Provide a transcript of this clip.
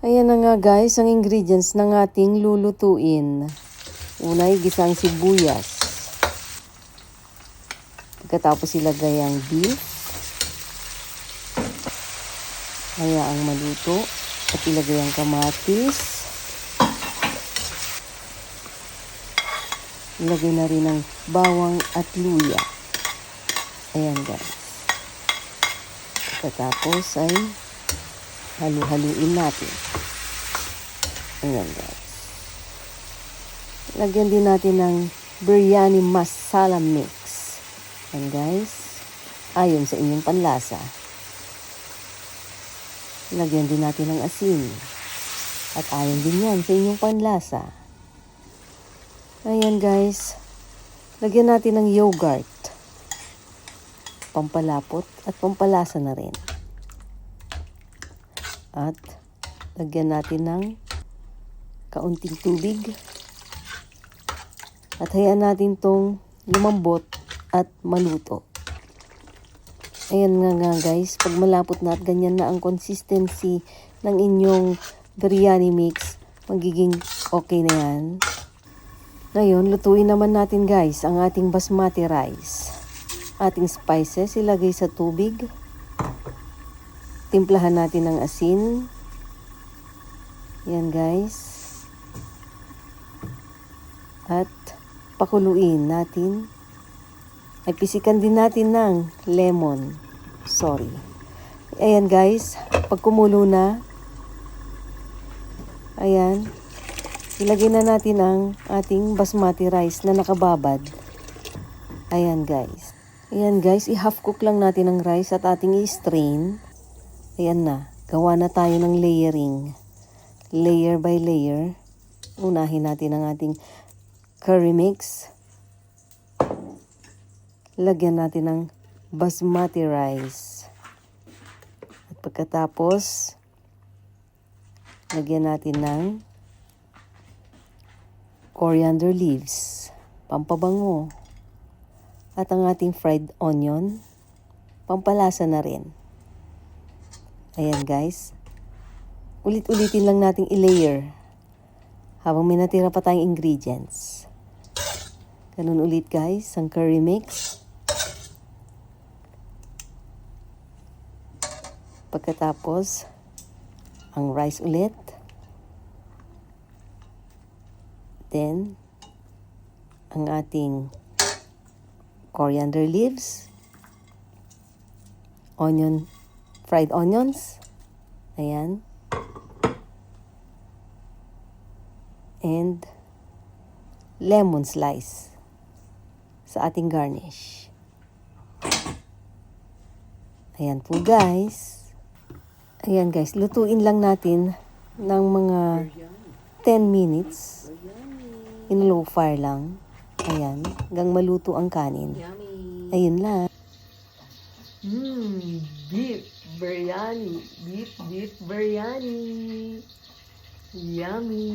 Ayan na nga guys, ang ingredients ng ating lulutuin. Una ay gisang sibuyas. Pagkatapos ilagay ang beef. Hayaang maluto. At ilagay ang kamatis. Ilagay na rin ang bawang at luya. Ayan guys. Pagkatapos ay halu-haluin natin. Ayan guys. Lagyan din natin ng biryani masala mix. Ayan guys. Ayon sa inyong panlasa. Lagyan din natin ng asin. At ayon din yan sa inyong panlasa. Ayan guys. Lagyan natin ng yogurt. Pampalapot at pampalasa na rin. At lagyan natin ng kaunting tubig. At hayaan natin tong lumambot at maluto. Ayan nga guys, pag malapot na at ganyan na ang consistency ng inyong biryani mix, magiging okay na yan. Ngayon, lutuin naman natin guys ang ating basmati rice. Ating spices, ilagay sa tubig. Timplahan natin ng asin. Yan guys. At pakuluin natin. Ay pisikan din natin ng lemon. Sorry. Ayan guys. Pag kumulo na. Ayan. Ilagay na natin ang ating basmati rice na nakababad. Ayan guys. Ayan guys. I-half cook lang natin ang rice at ating i-strain. Ayan na. Gawa na tayo ng layering. Layer by layer. Unahin natin ang ating curry mix. Lagyan natin ng basmati rice. At pagkatapos, lagyan natin ng coriander leaves. Pampabango. At ang ating fried onion. Pampalasa na rin. Ayan guys. Ulit-ulitin lang nating i-layer. Habang may natira pa tayong ingredients. Ganun ulit guys, ang curry mix. Pagkatapos, ang rice ulit. Then, ang ating coriander leaves. Fried onions. Ayan. And lemon slice sa ating garnish. Ayan po guys. Ayan guys, lutuin lang natin ng mga 10 minutes. In low fire lang. Ayan, hanggang maluto ang kanin. Ayun lang. Beef biryani. Beef biryani. Yummy.